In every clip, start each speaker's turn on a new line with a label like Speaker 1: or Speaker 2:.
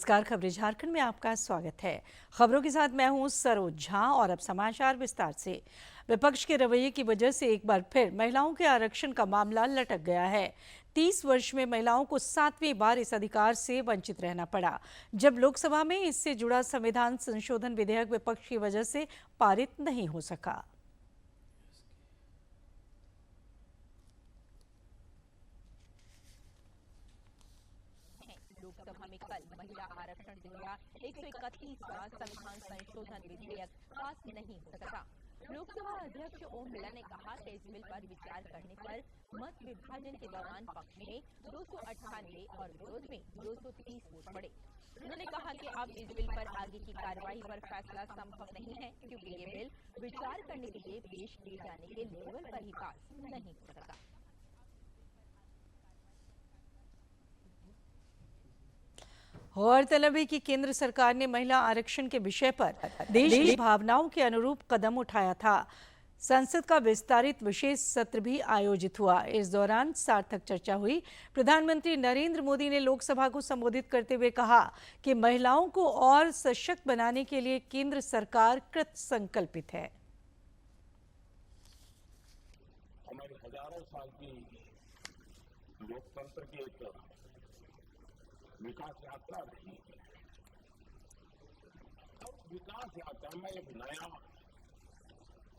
Speaker 1: नमस्कार, खबरें झारखंड में आपका स्वागत है। खबरों के साथ मैं हूं सरोज झा और अब समाचार विस्तार से। विपक्ष के रवैये की वजह से एक बार फिर महिलाओं के आरक्षण का मामला लटक गया है। 30 वर्ष में महिलाओं को 7वीं बार इस अधिकार से वंचित रहना पड़ा, जब लोकसभा में इससे जुड़ा संविधान संशोधन विधेयक विपक्ष की वजह से पारित नहीं हो सका।
Speaker 2: लोकसभा में कल महिला आरक्षण से जुड़ा 131वां संविधान संशोधन विधेयक पास नहीं हो सका। लोकसभा अध्यक्ष ओम बिरला ने कहा कि इस बिल पर विचार करने पर मत विभाजन के दौरान पक्ष में 298 और विरोध में 230 वोट पड़े। उन्होंने कहा कि अब इस बिल पर आगे की कार्रवाई पर फैसला संभव नहीं है, क्योंकि ये बिल विचार करने के लिए पेश किए जाने के लेवल पर ही पास नहीं हो सका।
Speaker 1: गौरतलब है कि केंद्र सरकार ने महिला आरक्षण के विषय पर देश की भावनाओं के अनुरूप कदम उठाया था। संसद का विस्तारित विशेष सत्र भी आयोजित हुआ। इस दौरान सार्थक चर्चा हुई। प्रधानमंत्री नरेंद्र मोदी ने लोकसभा को संबोधित करते हुए कहा कि महिलाओं को और सशक्त बनाने के लिए केंद्र सरकार कृत संकल्पित है।
Speaker 3: हमारी हजारों साल की लोकतंत्र की एक विकास यात्रा रही है और विकास यात्रा में एक नया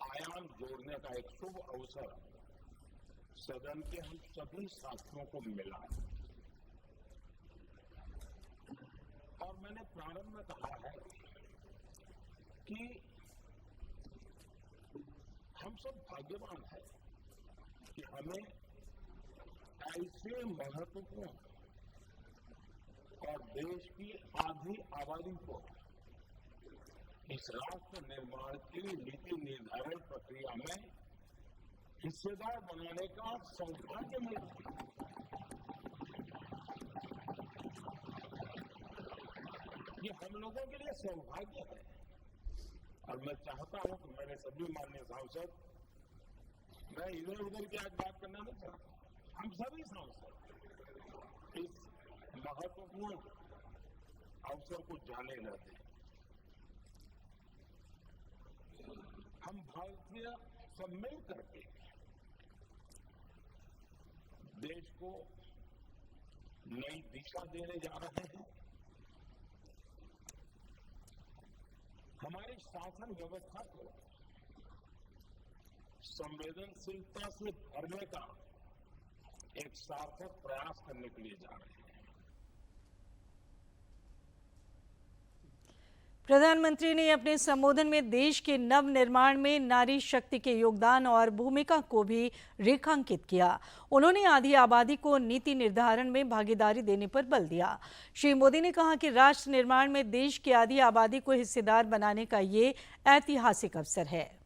Speaker 3: आयाम जोड़ने का एक शुभ अवसर सदन के हम सभी साथियों को मिला है। और मैंने प्रारंभ में कहा है कि हम सब भाग्यवान हैं कि हमें ऐसे महत्वपूर्ण और देश की आधी आबादी को इस राष्ट्र निर्माण की नीति निर्धारण प्रक्रिया में हिस्सेदार बनाने का सौभाग्य मिला। ये हम लोगों के लिए सौभाग्य है और मैं चाहता हूं कि मेरे सभी माननीय सांसद, मैं इधर उधर की आज बात करना नहीं चाहता, हम सभी सांसद इस महत्वपूर्ण अवसर को जाने रहते हैं। हम भारतीय सब मिल करके देश को नई दिशा देने जा रहे हैं। हमारी शासन व्यवस्था को संवेदनशीलता से भरने का एक सार्थक प्रयास करने के लिए जा रहे हैं।
Speaker 1: प्रधानमंत्री ने अपने संबोधन में देश के नव निर्माण में नारी शक्ति के योगदान और भूमिका को भी रेखांकित किया। उन्होंने आधी आबादी को नीति निर्धारण में भागीदारी देने पर बल दिया। श्री मोदी ने कहा कि राष्ट्र निर्माण में देश की आधी आबादी को हिस्सेदार बनाने का ये ऐतिहासिक अवसर है।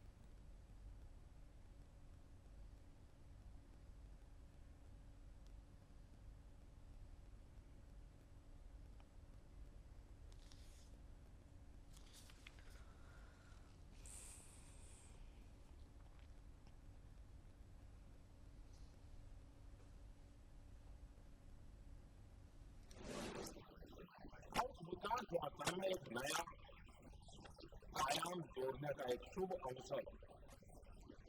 Speaker 3: यात्रा में एक नया आयाम जोड़ने का एक शुभ अवसर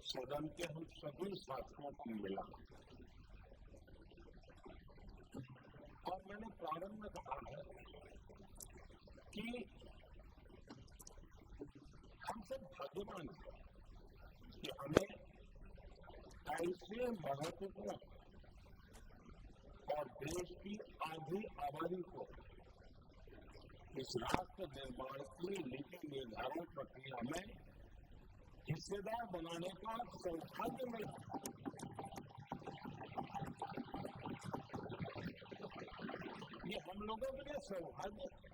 Speaker 3: सदन के हम सभी साथियों को मिला और मैंने प्रारंभ में कहा है कि हम सब भाग्यवान हैं कि हमें ऐसे महत्वपूर्ण और देश की आधी आबादी को इस राष्ट्र निर्माण की नीति निर्धारण प्रक्रिया में हिस्सेदार बनाने का सौभाग्य मिला। ये हम लोगों के लिए सौभाग्य है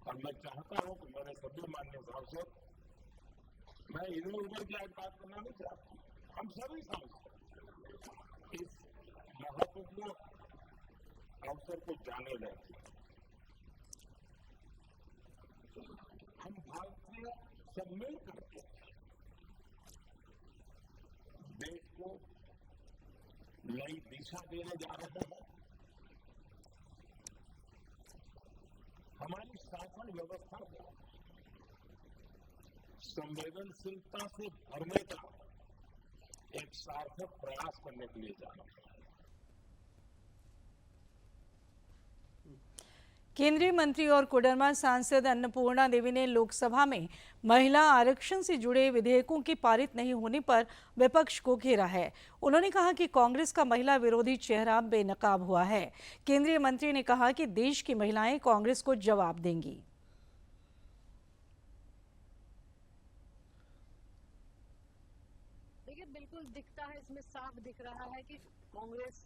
Speaker 3: और मैं चाहता हूं कि मेरे सभी माननीय सांसद, मैं इधर उधर की आज बात करना नहीं चाहता, हम सभी सांसद इस महत्वपूर्ण अवसर को जाने रहते हैं। हम भारतीय सब मिल करके देश को नई दिशा देने जा रहे हैं। हमारी शासन व्यवस्था को संवेदनशीलता से भरने का एक सार्थक प्रयास करने के लिए जाना है।
Speaker 1: केंद्रीय मंत्री और कोडरमा सांसद अन्नपूर्णा देवी ने लोकसभा में महिला आरक्षण से जुड़े विधेयकों के पारित नहीं होने पर विपक्ष को घेरा है। उन्होंने कहा कि कांग्रेस का महिला विरोधी चेहरा बेनकाब हुआ है। केंद्रीय मंत्री ने कहा कि देश की महिलाएं कांग्रेस को जवाब देंगी।
Speaker 4: देखिए, बिल्कुल दिखता है, इसमें साफ दिख रहा है कि कांग्रेस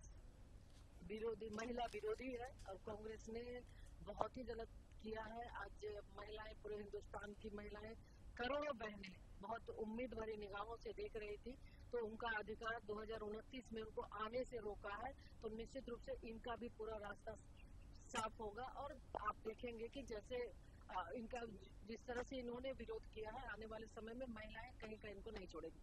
Speaker 4: विरोधी, महिला विरोधी है और कांग्रेस ने बहुत ही गलत किया है। आज महिलाएं, पूरे हिंदुस्तान की महिलाएं, करोड़ों बहनें बहुत उम्मीद भरी निगाहों से देख रही थी, तो उनका अधिकार 2029 में उनको आने से रोका है, तो निश्चित रूप से इनका भी पूरा रास्ता साफ होगा। और आप देखेंगे कि जैसे इनका जिस तरह से इन्होंने विरोध किया है, आने वाले समय में महिलाएं कहीं कहीं इनको नहीं छोड़ेगी।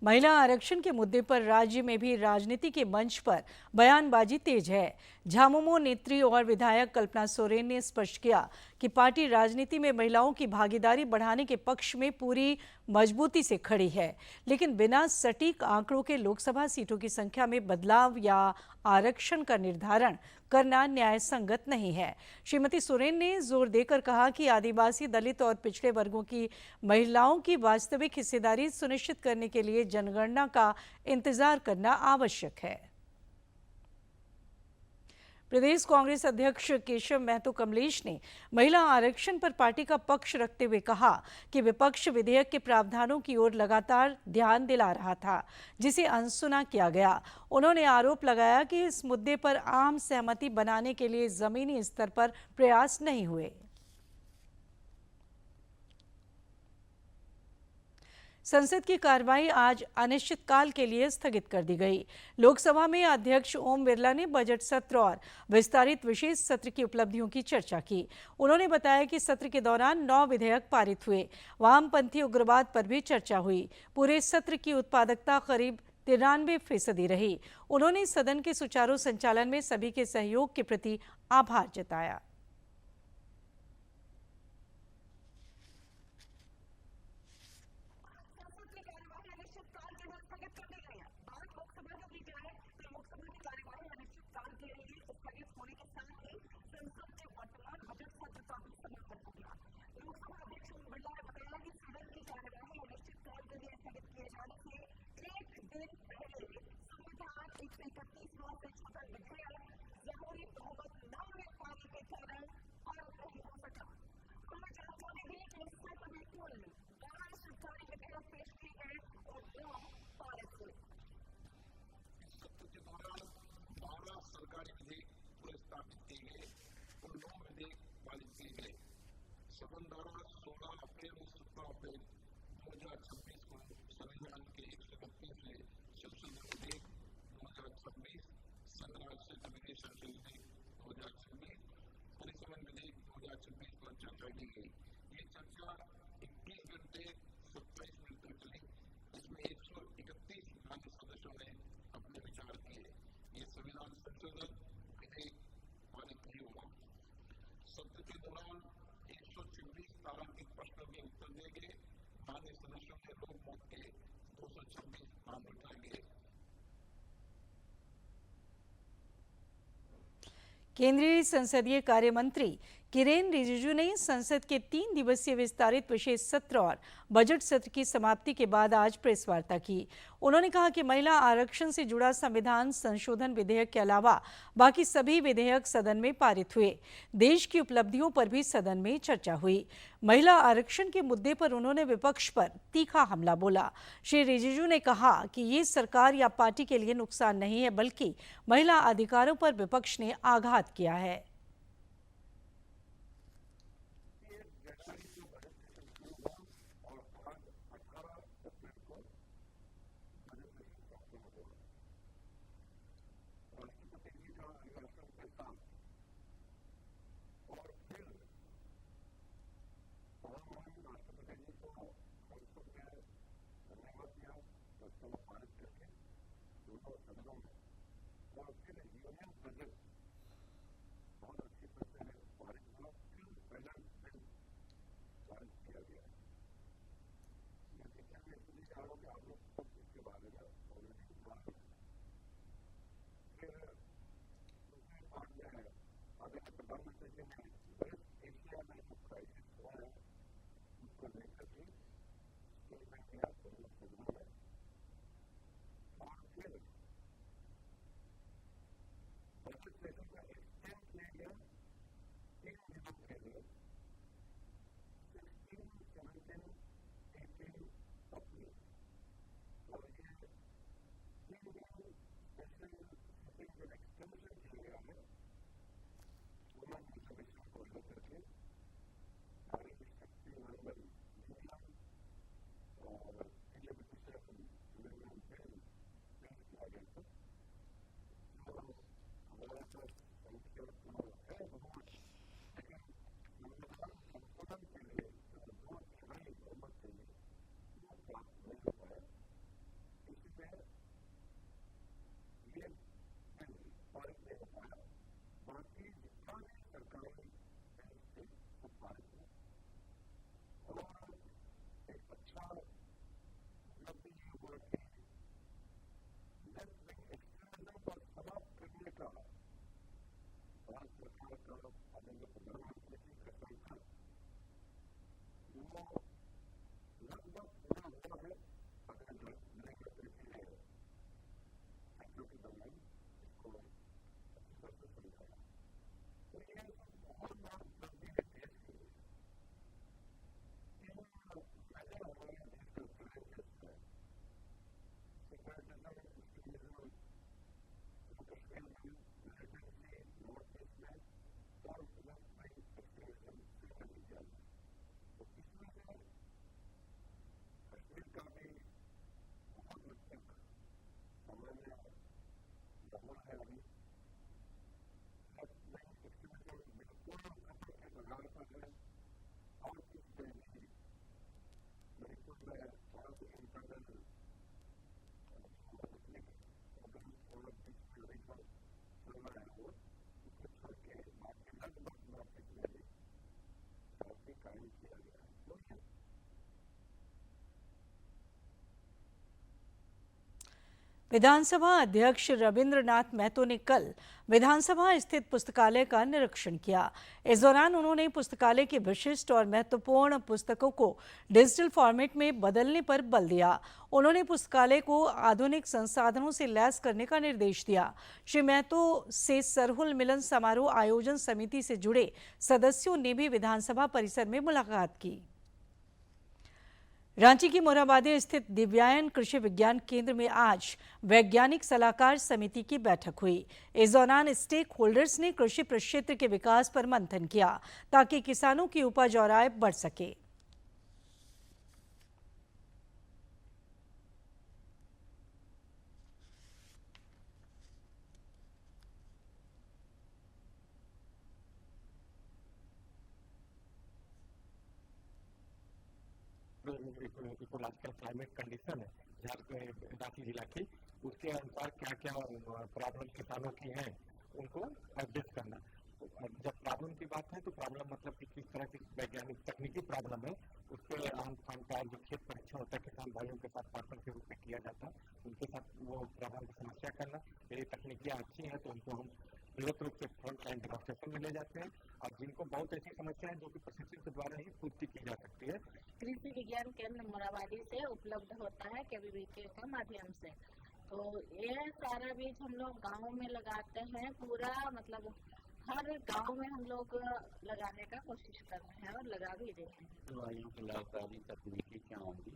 Speaker 1: महिला आरक्षण के मुद्दे पर राज्य में भी राजनीति के मंच पर बयानबाजी तेज है। झामुमो नेत्री और विधायक कल्पना सोरेन ने स्पष्ट किया कि पार्टी राजनीति में महिलाओं की भागीदारी बढ़ाने के पक्ष में पूरी मजबूती से खड़ी है, लेकिन बिना सटीक आंकड़ों के लोकसभा सीटों की संख्या में बदलाव या आरक्षण का निर्धारण करना न्याय संगत नहीं है। श्रीमती सोरेन ने जोर देकर कहा कि आदिवासी, दलित और पिछड़े वर्गों की महिलाओं की वास्तविक हिस्सेदारी सुनिश्चित करने के लिए जनगणना का इंतजार करना आवश्यक है। प्रदेश कांग्रेस अध्यक्ष केशव महतो कमलेश ने महिला आरक्षण पर पार्टी का पक्ष रखते हुए कहा कि विपक्ष विधेयक के प्रावधानों की ओर लगातार ध्यान दिला रहा था, जिसे अनसुना किया गया। उन्होंने आरोप लगाया कि इस मुद्दे पर आम सहमति बनाने के लिए जमीनी स्तर पर प्रयास नहीं हुए। संसद की कार्रवाई आज अनिश्चितकाल के लिए स्थगित कर दी गई। लोकसभा में अध्यक्ष ओम बिरला ने बजट सत्र और विस्तारित विशेष सत्र की उपलब्धियों की चर्चा की। उन्होंने बताया कि सत्र के दौरान 9 विधेयक पारित हुए। वामपंथी उग्रवाद पर भी चर्चा हुई। पूरे सत्र की उत्पादकता करीब 93% रही। उन्होंने सदन के सुचारू संचालन में सभी के सहयोग के प्रति आभार जताया।
Speaker 3: सदन द्वारा 16 अप्रैल और 17 अप्रैल 2026 को संविधान के 132वें संशोधन विधेयक 2026, संग्रह से संशोधन विधेयक 2026, परिसमन विधेयक 2026 पर चर्चा की गई। ये चर्चा 21 घंटे 27 मिनट तक चली। इसमें 131 मान्य सदस्यों ने अपने विचार दिए। ये संविधान संशोधन विधेयक पारित नहीं हुआ। सत्र के दौरान 126 तारांकित प्रश्नों के उत्तर दिए गए। मान्य सदस्यों ने लोक मत के 226 मांग उठाए गए।
Speaker 1: केंद्रीय संसदीय कार्य मंत्री किरेन रिजिजू ने संसद के 3 दिवसीय विस्तारित विशेष सत्र और बजट सत्र की समाप्ति के बाद आज प्रेस वार्ता की। उन्होंने कहा कि महिला आरक्षण से जुड़ा संविधान संशोधन विधेयक के अलावा बाकी सभी विधेयक सदन में पारित हुए। देश की उपलब्धियों पर भी सदन में चर्चा हुई। महिला आरक्षण के मुद्दे पर उन्होंने विपक्ष पर तीखा हमला बोला। श्री रिजिजू ने कहा कि ये सरकार या पार्टी के लिए नुकसान नहीं है, बल्कि महिला अधिकारों पर विपक्ष ने आघात किया है।
Speaker 3: और फिर यूनियन बजट बहुत को लेकर के इंडिया को मुकदमा है और फिर लेजिस्लेशन का एक्सटेंड किया गया 3 दिनों के लिए 16, 17, 18 अप्रैल और ये 3 दिन स्पेशल एक्सटेंशन किया गया है वुमेन रिजर्वेशन को लेकर के नारी शक्ति नंबर मीडिया और एलिमिनेशन वुमेन बिल पेश किया गया था जो हमारे पास संख्या है बहुत लेकिन संशोधन के लिए दो तिहाई बहुमत के लिए वो प्राप्त नहीं हो पाया इसमें ये बिल पारित नहीं हो पाया बाकी जितना भी सरकारी से वो पारित हुआ और एक अच्छा उपलब्धि ये हुआ कि लेफ्ट विंग एक्सट्रीमिज्म पर समाप्त करने का भारत सरकार का आदरणीय प्रधानमंत्री जी का संकल्प वो लगभग पूरा हुआ है अगर नरेंद्र मोदी ने साथियों के दरमियान इसको अच्छी तरह से समझाया तो ये बहुत बड़ा उपलब्धि है देश के लिए पहले हमारे देश का चैलेंजेस है सेक्युलरिज्म एक्सट्रीमिज्म कश्मीर में मिलिटेंसी नॉर्थ ईस्ट में और left wing extremism social media में तो इसमें से कश्मीर का भी बहुत हद तक सामान्य माहौल है अभी लेफ्ट विंग एक्सट्रीमिज्म बिल्कुल खतरे के कगार पर है और इससे भी मणिपुर में थोड़ा सा इंटरनल चल रहा है वो उसको छोड़ के बाकी लगभग नॉर्थ ईस्ट में भी शांति कायम किया गया है तो ये
Speaker 1: विधानसभा अध्यक्ष रविंद्रनाथ महतो ने कल विधानसभा स्थित पुस्तकालय का निरीक्षण किया। इस दौरान उन्होंने पुस्तकालय की विशिष्ट और महत्वपूर्ण पुस्तकों को डिजिटल फॉर्मेट में बदलने पर बल दिया। उन्होंने पुस्तकालय को आधुनिक संसाधनों से लैस करने का निर्देश दिया। श्री महतो से सरहुल मिलन समारोह आयोजन समिति से जुड़े सदस्यों ने भी विधानसभा परिसर में मुलाकात की। रांची की मोरहाबादी स्थित दिव्यायन कृषि विज्ञान केंद्र में आज वैज्ञानिक सलाहकार समिति की बैठक हुई। इस दौरान स्टेक होल्डर्स ने कृषि प्रक्षेत्र के विकास पर मंथन किया ताकि किसानों की उपज और आय बढ़ सके।
Speaker 5: इकोलॉजिकल क्लाइमेट कंडीशन है रांची जिला की उसके अनुसार क्या क्या प्रॉब्लम किसानों की हैं उनको एडजस्ट करना। जब प्रॉब्लम की बात है तो प्रॉब्लम मतलब कि किस तरह की वैज्ञानिक तकनीकी प्रॉब्लम है उसके आम का जो खेत परीक्षण होता है किसान भाइयों के साथ पार्टनर के रूप में किया जाता है उनके साथ वो प्रॉब्लम की समस्या करना। यदि तकनीकियाँ अच्छी हैं तो उनको हम निरंतर रूप से फ्रंट लाइन डेमोन्स्ट्रेशन में ले जाते हैं और जिनको बहुत ऐसी समस्या है जो कि प्रशिक्षण के द्वारा ही पूर्ति की जा सकती है।
Speaker 6: कृषि विज्ञान केंद्र मोरहाबादी से उपलब्ध होता है केवीवीके के माध्यम से। तो ये सारा बीज हम लोग गाँव में लगाते हैं पूरा मतलब हर गांव में हम लोग लगाने का कोशिश कर रहे हैं और लगा भी रहे हैं।
Speaker 7: दवाइयों की लाभकारी तकनीकी क्या होंगी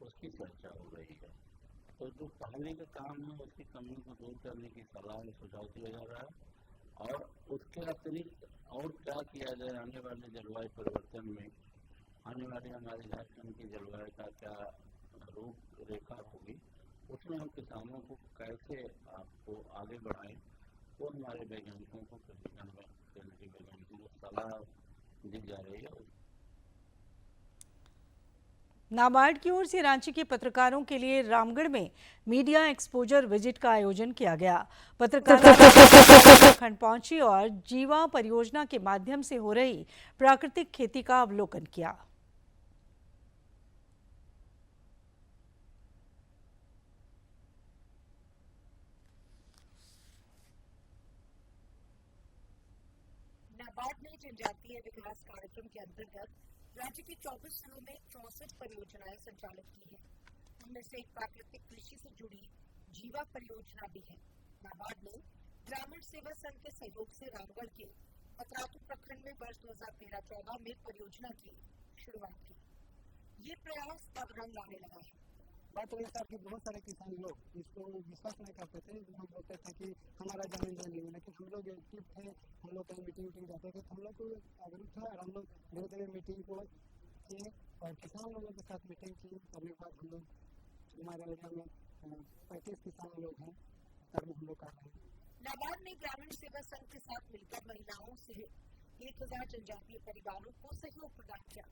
Speaker 7: उसकी चर्चा हो रही है तो जो पहले का काम है उसकी कमी को दूर करने की सलाह सुझाव दिया जा रहा है और उसके अतिरिक्त और क्या किया जाए आने वाले जलवायु परिवर्तन में आने वाले हमारे झारखंड की जलवायु का क्या रूपरेखा होगी उसमें हम किसानों को कैसे आपको आगे बढ़ाएं वो हमारे वैज्ञानिकों को वैज्ञानिकों को सलाह दी जा रही है।
Speaker 1: नाबार्ड की ओर से रांची के पत्रकारों के लिए रामगढ़ में मीडिया एक्सपोजर विजिट का आयोजन किया गया। पत्रकार खंड पहुंची और जीवा परियोजना के माध्यम से हो रही प्राकृतिक खेती का अवलोकन किया।
Speaker 6: नाबार्ड ने जनजातीय विकास कार्यक्रम के अंतर्गत
Speaker 8: राज्य के 24 जिलों में 64 परियोजनाएं संचालित की हैं। उनमें से एक प्राकृतिक कृषि से जुड़ी जीवा परियोजना भी है। नाबार्ड ने ग्रामीण सेवा संघ के सहयोग से रामगढ़ के पतरातू प्रखंड में वर्ष 2013-14 में परियोजना की शुरुआत की। ये प्रयास अब रंग लाने लगा है।
Speaker 9: बात यह था कि बहुत सारे किसान लोग इसको विश्वास नहीं करते थे। हम बोलते थे कि हमारा जमीन नहीं है, लेकिन हम लोग एक्टिव थे, हम लोग कहीं मीटिंग जाते थे, हम लोग को जागरूक था और हम लोग धीरे धीरे मीटिंग को किए और किसान लोगों के साथ मीटिंग की। करने के बाद हम लोग हमारे एरिया में 35 किसान लोग हैं, कर्म हम लोग कर रहे हैं।
Speaker 8: नाबार्ड ने ग्रामीण सेवा संघ के साथ मिलकर महिलाओं से 1000 जनजातीय परिवारों को सहयोग प्रदान किया।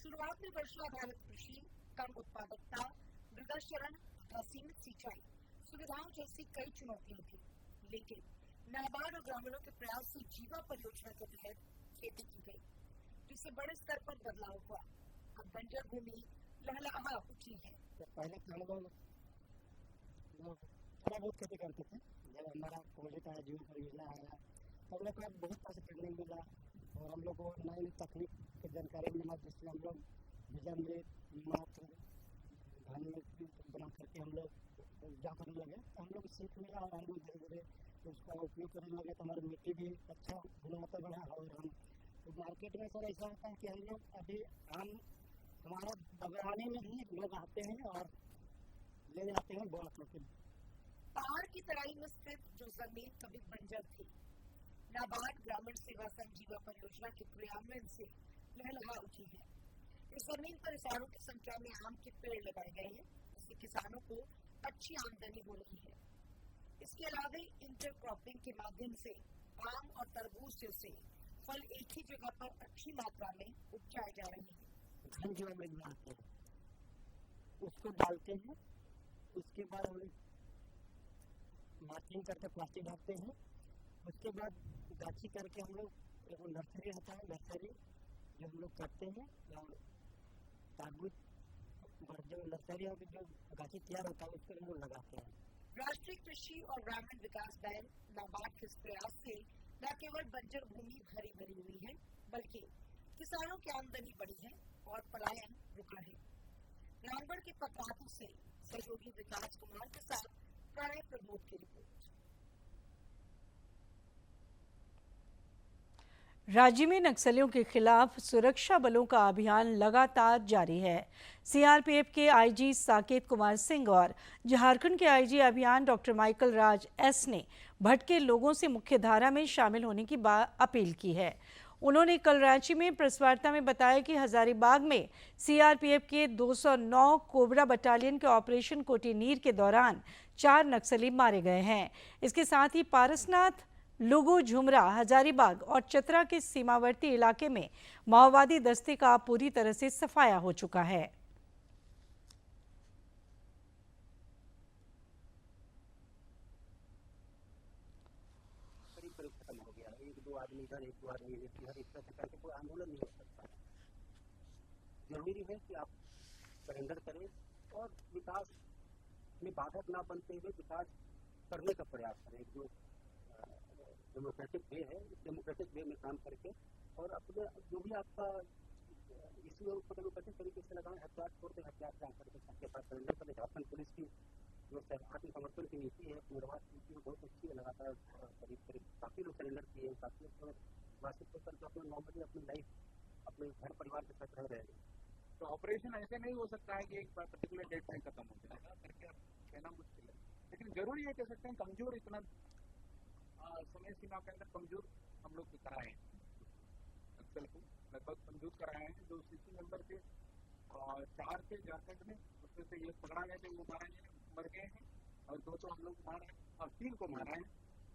Speaker 8: शुरुआत में वर्षा आधारित कृषि, कम उत्पादकता, मृदाशरण तथा सीमित सिंचाई सुविधाओं जैसी कई चुनौतियां थी, लेकिन नाबार्ड और ग्रामीणों के प्रयास से जीवा परियोजना के तहत खेती की गई, जिससे बड़े स्तर पर बदलाव हुआ। अब बंजर भूमि लहलहा उठी है।
Speaker 9: पहले हम लोग थोड़ा बहुत खेती करते थे। जब हमारा कॉलेज का जीवा परियोजना आया तो हम लोग को बहुत पैसे ट्रेनिंग मिला और हम लोग को नई नई तकनीक की जानकारी मिला, जिससे हम लोग बीजन में मात्र धान में बना करके हम लोग जा करने लगे। तो हम लोग सीख मिला और हम लोग धीरे धीरे उसका उपयोग करने लगे। तो हमारी मिट्टी भी अच्छा गुणवत्ता बढ़ा और हम तो मार्केट में सर ऐसा होता है कि हम लोग अभी आम हमारा बगवाने में ही लोग आते हैं और ले जाते हैं बहुत लोग।
Speaker 8: पहाड़ की तराई में स्थित जो जमीन कभी बंजर थी, नाबार्ड ग्रामीण सेवा संघ जीवा परियोजना के क्रियान्वयन से लहलहा उठी है। इस जमीन पर हजारों की संख्या में आम के पेड़ लगाए गए हैं, जिससे किसानों को अच्छी आमदनी हो रही है। इसके अलावा इंटरक्रॉपिंग के माध्यम से आम और तरबूज जैसे फल एक ही जगह पर अच्छी मात्रा में उपजाए जा रहे हैं।
Speaker 9: धान जो हम लगाते हैं उसको डालते हैं, उसके बाद हम मार्किंग करके प्लास्टिक ढकते हैं। उसके बाद गाछी करके हम लोग एक नर्सरी होता है, नर्सरी जो हम लोग करते हैं और तरबूज जो नर्सरी होगी जो गाछी तैयार होता है उसको हम लोग लगाते हैं।
Speaker 8: राष्ट्रीय कृषि और ग्रामीण विकास बैंक नाबार्ड के इस प्रयास से न केवल बंजर भूमि हरी भरी हुई है, बल्कि किसानों की आमदनी बढ़ी है और पलायन रुका है। रामगढ़ के पतरातू से सहयोगी विकास कुमार के साथ प्रणय प्रबोध की रिपोर्ट।
Speaker 1: राज्य में नक्सलियों के खिलाफ सुरक्षा बलों का अभियान लगातार जारी है। सीआरपीएफ के आईजी साकेत कुमार सिंह और झारखंड के आईजी अभियान डॉक्टर माइकल राज एस ने भटके लोगों से मुख्यधारा में शामिल होने की अपील की है। उन्होंने कल रांची में प्रेस वार्ता में बताया कि हजारीबाग में सीआरपीएफ के 209 कोबरा बटालियन के ऑपरेशन कोटीनीर के दौरान 4 नक्सली मारे गए हैं। इसके साथ ही पारसनाथ, लुगु, झुमरा, हजारीबाग और चतरा के सीमावर्ती इलाके में माओवादी दस्ते का पूरी तरह से सफाया हो चुका है।
Speaker 9: खत्म हो गया, एक दो आदमी इधर एक दो आदमी इधर, इस तरह से करके कोई आंदोलन नहीं हो सकता है। जरूरी है कि आप सरेंडर करें और विकास में बाधक ना बनते हुए विकास करने का प्रयास करें। जो डेमोक्रेटिक वे है, डेमोक्रेटिक वे में काम करके और अपने जो भी आपका इसमें डेमोक्रेटिक तरीके से लगाएं, हथियार छोड़ के हथियार जा करके सबके पास सरेंडर करें। झारखंड पुलिस की जो आत्मसमर्पण की नीति है, निर्वाच नीति है, बहुत अच्छी है। लगातार करीब करीब काफ़ी लोग सरेंडर किए, काफ़ी लोग वार्षिक होकर के अपने नॉर्मली अपनी लाइफ अपने घर परिवार के साथ रह रहे हैं।
Speaker 5: तो ऑपरेशन ऐसे नहीं हो सकता है कि एक पर्टिकुलर डेट में खत्म हो जाएगा करके कहना मुश्किल है, लेकिन जरूरी है कह सकते हैं कमजोर इतना समय सीमा के अंदर कमजोर हम लोग कराए हैं, नक्सल को लगभग कमजोर कराए हैं। जो सीसी मेंबर थे 4 थे झारखंड में, उसमें से ये पकड़ा गए थे, वो मर गए हैं और 2 तो हम लोग मारा है और 3 को मारा है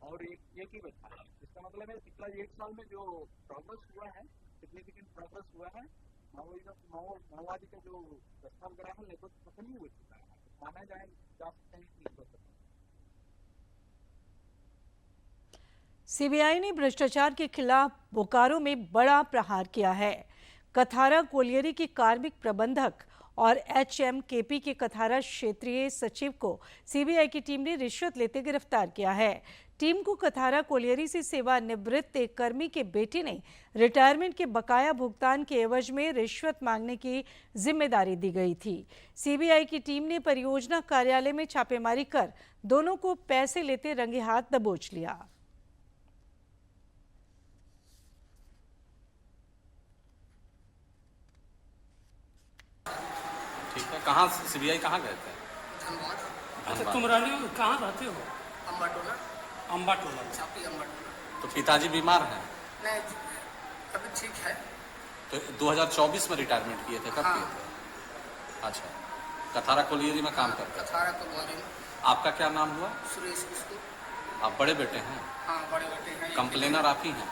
Speaker 5: और एक ही बचा है। इसका मतलब है पिछला 1 साल में जो प्रोग्रेस हुआ है, सिग्निफिकेंट प्रोग्रेस हुआ है। माओवादी का जो प्रस्ताव ग्रहण लगभग खत्म ही हो चुका है, माना जा सकते हैं कि लगभग खत्म।
Speaker 1: सीबीआई ने भ्रष्टाचार के खिलाफ बोकारो में बड़ा प्रहार किया है। कथारा कोलियरी के कार्मिक प्रबंधक और एचएमकेपी के कथारा क्षेत्रीय सचिव को सीबीआई की टीम ने रिश्वत लेते गिरफ्तार किया है। टीम को कथारा कोलियरी से सेवानिवृत्त एक कर्मी के बेटे ने रिटायरमेंट के बकाया भुगतान के एवज में रिश्वत मांगने की जिम्मेदारी दी गई थी। सीबीआई की टीम ने परियोजना कार्यालय में छापेमारी कर दोनों को पैसे लेते रंगे हाथ दबोच लिया।
Speaker 10: ठीक है, कहाँ सीबीआई कहाँ गए थे?
Speaker 11: अच्छा, तुम कहाँ रहते हो?
Speaker 12: अम्बाटोला।
Speaker 11: अम्बाटोला।
Speaker 12: छापी अम्बाटोला।
Speaker 10: तो पिताजी बीमार हैं?
Speaker 12: नहीं, अभी ठीक है।
Speaker 10: तो 2024 में रिटायरमेंट किए थे, कब
Speaker 12: हाँ।
Speaker 10: किए थे? अच्छा, कथारा कोलियरी में काम करते थे।
Speaker 12: कथारा कोलियरी में।
Speaker 10: आपका क्या नाम हुआ?
Speaker 12: सुरेश किसको?
Speaker 10: आप बड़े बेटे हैं?
Speaker 12: हाँ, बड़े बेटे हैं।
Speaker 10: कंप्लेनर आप ही हैं?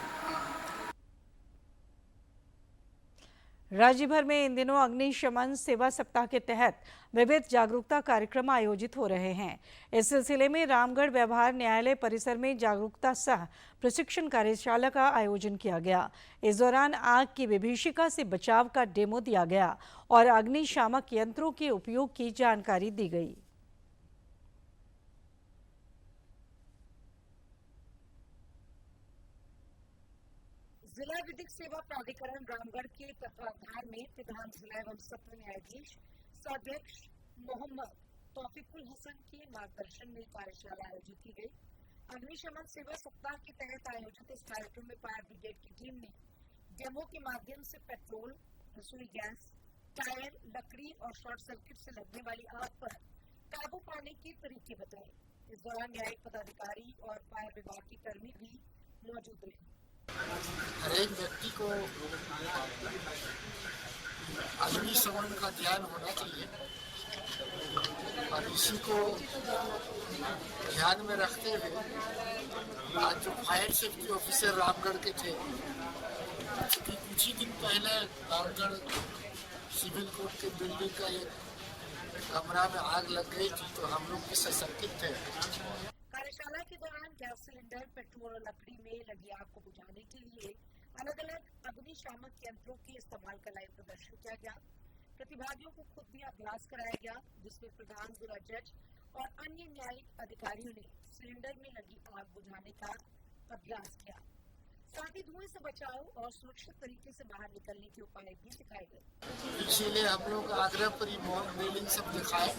Speaker 1: राज्य भर में इन दिनों अग्निशमन सेवा सप्ताह के तहत विविध जागरूकता कार्यक्रम आयोजित हो रहे हैं। इस सिलसिले में रामगढ़ व्यवहार न्यायालय परिसर में जागरूकता सह प्रशिक्षण कार्यशाला का आयोजन किया गया। इस दौरान आग की विभीषिका से बचाव का डेमो दिया गया और अग्निशामक यंत्रों के उपयोग की जानकारी दी गई।
Speaker 8: जिला विधिक सेवा प्राधिकरण रामगढ़ के तत्वाधान में प्रधान जिला एवं सत्र न्यायाधीश सदस्य मोहम्मद तौफीकुल हसन के मार्गदर्शन में कार्यशाला आयोजित की गई। अग्निशमन सेवा सप्ताह के तहत आयोजित इस कार्यक्रम में फायर ब्रिगेड की टीम ने डेमो के माध्यम से पेट्रोल, रसोई गैस, टायर, लकड़ी और शॉर्ट सर्किट से लगने वाली आग पर काबू पाने के तरीके बताए। इस दौरान न्यायिक पदाधिकारी और फायर विभाग के कर्मी भी मौजूद रहे।
Speaker 12: हर एक व्यक्ति को अग्निशमन का ज्ञान होना चाहिए और इसी को ध्यान में रखते हुए आज जो फायर सेफ्टी ऑफिसर रामगढ़ के थे, क्योंकि कुछ ही दिन पहले रामगढ़ सिविल कोर्ट के बिल्डिंग का एक कमरा में आग लग गई थी, तो हम लोग भी सशंकित थे।
Speaker 8: कार्यशाला के दौरान गैस सिलेंडर, पेट्रोल और लकड़ी में लगी आग को बुझाने के लिए अलग अलग अग्निशामक यंत्रों के इस्तेमाल का लाइव प्रदर्शन किया गया। प्रतिभागियों को खुद भी अभ्यास कराया गया, जिसमें प्रधान जिला जज और अन्य न्यायिक अधिकारियों ने सिलेंडर में लगी आग बुझाने का अभ्यास किया। साथ ही धुएं से बचाव और सुरक्षित तरीके से बाहर निकलने के उपाय भी सिखाए गए।
Speaker 12: इसीलिए हम लोग आग्रह पर ही मेलिंग सब दिखाए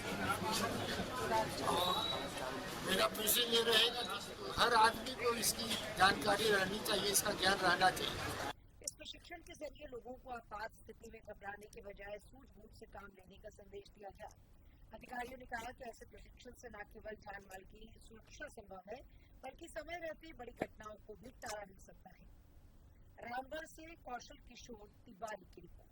Speaker 12: और मेरा विजन ये रहेगा कि हर आदमी को इसकी जानकारी रहनी चाहिए, इसका ज्ञान रहना चाहिए।
Speaker 8: इस प्रशिक्षण के जरिए लोगों को आपात स्थिति में घबराने के बजाय सूझबूझ से काम लेने का संदेश दिया गया। अधिकारियों ने कहा कि ऐसे प्रशिक्षण से न केवल जान माल की सुरक्षा संभव है, बल्कि समय रहते बड़ी घटनाओं को भी टाला जा सकता है। रामगढ़ से कौशल किशोर तिवारी की रिपोर्ट।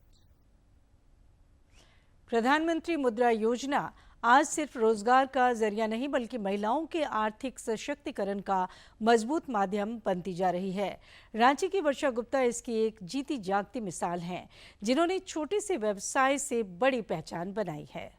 Speaker 1: प्रधानमंत्री मुद्रा योजना आज सिर्फ रोजगार का जरिया नहीं बल्कि महिलाओं के आर्थिक सशक्तिकरण का मजबूत माध्यम बनती जा रही है। रांची की वर्षा गुप्ता इसकी एक जीती जागती मिसाल हैं, जिन्होंने छोटे से व्यवसाय से बड़ी पहचान बनाई है।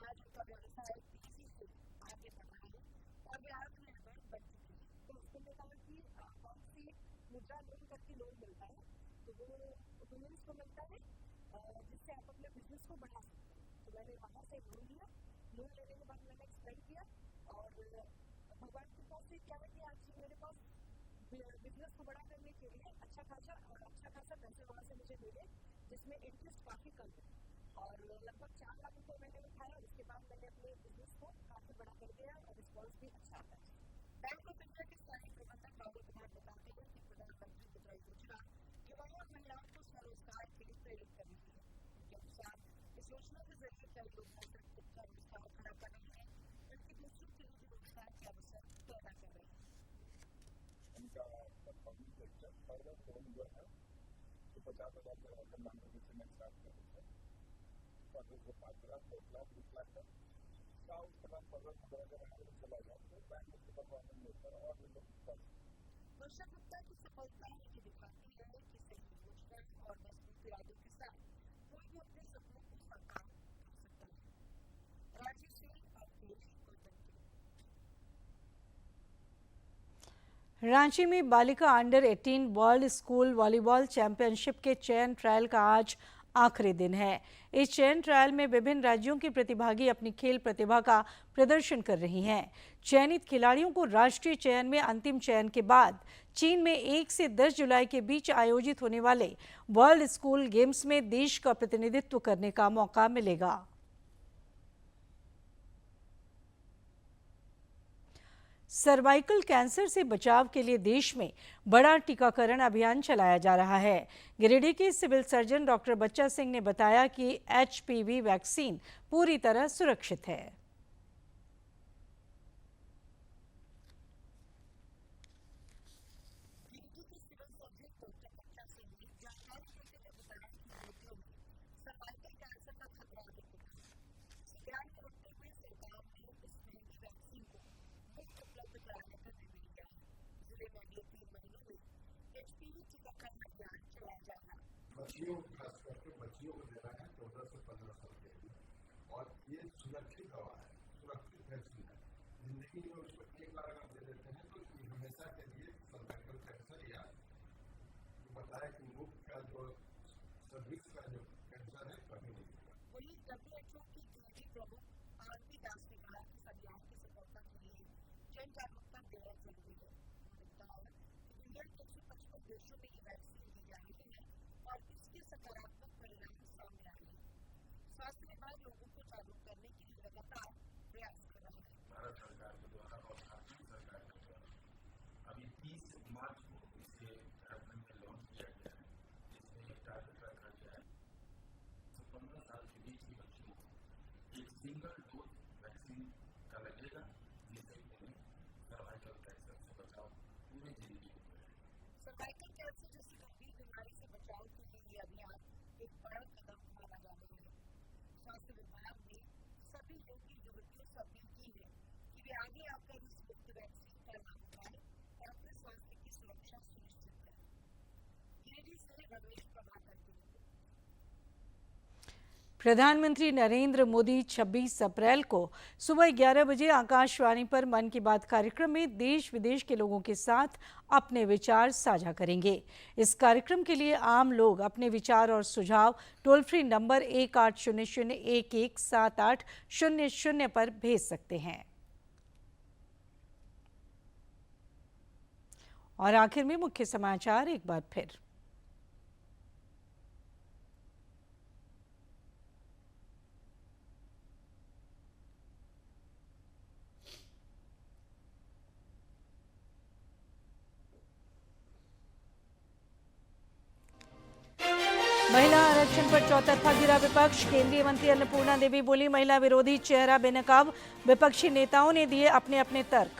Speaker 8: आज उनका व्यवसाय तेजी से आगे बढ़ रहा है और वे आत्मनिर्भर बन चुके हैं। तो उसने कहा कि कौन सी मुद्रा लोन करके लोन मिलता है, तो वो वुमेन्स को मिलता है जिससे आप अपने बिजनेस को बढ़ा सकते हैं। तो मैंने वहाँ से लोन लिया। लोन लेने के बाद मैंने एक्सपेंड किया और भगवान की कृपा से क्या है कि आज मेरे पास बिजनेस को बड़ा करने के लिए अच्छा खासा पैसे वहाँ से मुझे मिले, जिसमें इंटरेस्ट काफ़ी कम है और लगभग 4 लाख रुपये मैंने उठाया। उसके बाद मैंने अपने बिजनेस को काफ़ी बड़ा कर दिया और रिस्पॉन्स भी अच्छा आता है। बैंक ऑफ इंडिया के स्थानीय प्रबंधक राहुल कुमार बताते हैं कि प्रधानमंत्री मुद्रा योजना युवाओं और महिलाओं को स्वरोजगार के लिए प्रेरित कर रही है। उनके अनुसार इस योजना के जरिए कई लोग न सिर्फ खुद का रोजगार खड़ा कर रहे हैं, बल्कि दूसरों के लिए रोजगार के अवसर पैदा कर रहे हैं।
Speaker 3: उनका परफॉर्मेंस अच्छा पहला फोन जो है तो 50,000 के रकम नाम से मैं स्टार्ट कर देता हूँ, 5 लाख 10 लाख 20 लाख का उसके बाद अगर चला जाए तो बैंक में परफॉर्मेंस होता है और
Speaker 8: वर्षा गुप्ता की सफलता ये दिखाती है कि सही योजना और मजबूत इरादों के साथ कोई भी अपने सपनों को साकार कर सकता है। राज्य से आपको
Speaker 1: रांची में बालिका under 18 world school volleyball championship के चयन ट्रायल का आज आखिरी दिन है। इस चयन ट्रायल में विभिन्न राज्यों के प्रतिभागी अपनी खेल प्रतिभा का प्रदर्शन कर रही हैं। चयनित खिलाड़ियों को राष्ट्रीय चयन में अंतिम चयन के बाद चीन में 1 से 10 जुलाई के बीच आयोजित होने वाले वर्ल्ड स्कूल गेम्स में देश का प्रतिनिधित्व करने का मौका मिलेगा। सर्वाइकल कैंसर से बचाव के लिए देश में बड़ा टीकाकरण अभियान चलाया जा रहा है। गिरिडीह के सिविल सर्जन डॉक्टर बच्चा सिंह ने बताया कि HPV वैक्सीन पूरी तरह सुरक्षित है।
Speaker 3: बच्चियों खास करके बच्चियों को देना है 14 से 15 साल के लिए, और ये सुरक्षित दवा है, सुरक्षित वैक्सीन है। जिंदगी में उसको एक बार अगर दे देते हैं तो हमेशा के लिए सर्वाइकल कैंसर या बताया कि मुख का जो सर्विक्स का जो कैंसर है कभी नहीं होगा।
Speaker 8: वही WHO की ड्यूटी प्रमुख आरती दास ने कहा कि इस अभियान की सफलता के लिए जन जागरूकता बेहद जरूरी है। उन्होंने कहा कि दुनिया के 155 देशों में ये वैक्सीन दी जा रही है और इसके सकारात्मक परिणाम सामने आए हैं। स्वास्थ्य विभाग लोगों को जागरूक करने के लिए लगातार प्रयास कर रहा है।
Speaker 3: भारत सरकार के द्वारा और झारखंड सरकार के द्वारा अभी 30 मार्च को इसे झारखंड में लॉन्च किया गया है, जिसमें एक टारगेट रखा गया है 15 साल के बीच की बच्चियों को एक सिंगल डोज वैक्सीन का लगेगा, जिससे उन्हें सर्वाइकल कैंसर से बचाव पूरी जिंदगी हो जाए।
Speaker 8: सर्वाइकल कैंसर जैसी गंभीर बीमारी से बचाव के लिए ये अभियान एक बड़ा कदम माना जा रहा है। स्वास्थ्य विभाग ने सभी योग्य युवतियों से अपील की है कि वे आगे आकर इस मुफ्त वैक्सीन का लाभ उठाएं और अपने स्वास्थ्य की सुरक्षा सुनिश्चित करें। गिरिडीह से रमेश प्रभाकर की रिपोर्ट।
Speaker 1: प्रधानमंत्री नरेंद्र मोदी 26 अप्रैल को सुबह 11 बजे आकाशवाणी पर मन की बात कार्यक्रम में देश विदेश के लोगों के साथ अपने विचार साझा करेंगे। इस कार्यक्रम के लिए आम लोग अपने विचार और सुझाव टोल फ्री नंबर 1800117800 पर भेज सकते हैं। और आखिर में मुख्य समाचार एक बार फिर। महिला आरक्षण पर चौतरफा गिरा विपक्ष। केंद्रीय मंत्री अन्नपूर्णा देवी बोली, महिला विरोधी चेहरा बेनकाब। विपक्षी नेताओं ने दिए अपने अपने तर्क।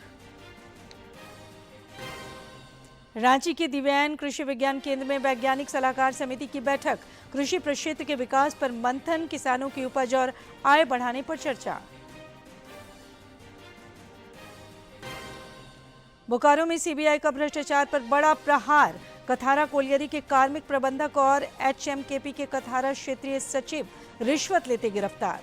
Speaker 1: रांची के दिव्यांग कृषि विज्ञान केंद्र में वैज्ञानिक सलाहकार समिति की बैठक। कृषि प्रक्षेत्र के विकास पर मंथन, किसानों की उपज और आय बढ़ाने पर चर्चा। बोकारो में सीबीआई का भ्रष्टाचार पर बड़ा प्रहार। कथारा कोलियरी के कार्मिक प्रबंधक और HMKP के कथारा क्षेत्रीय सचिव रिश्वत लेते गिरफ्तार।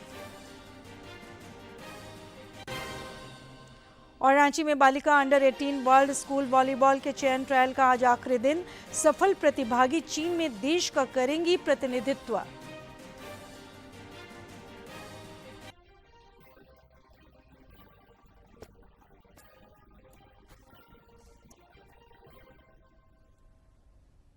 Speaker 1: और रांची में बालिका अंडर 18 वर्ल्ड स्कूल वॉलीबॉल के चयन ट्रायल का आज आखिरी दिन। सफल प्रतिभागी चीन में देश का करेंगी प्रतिनिधित्व।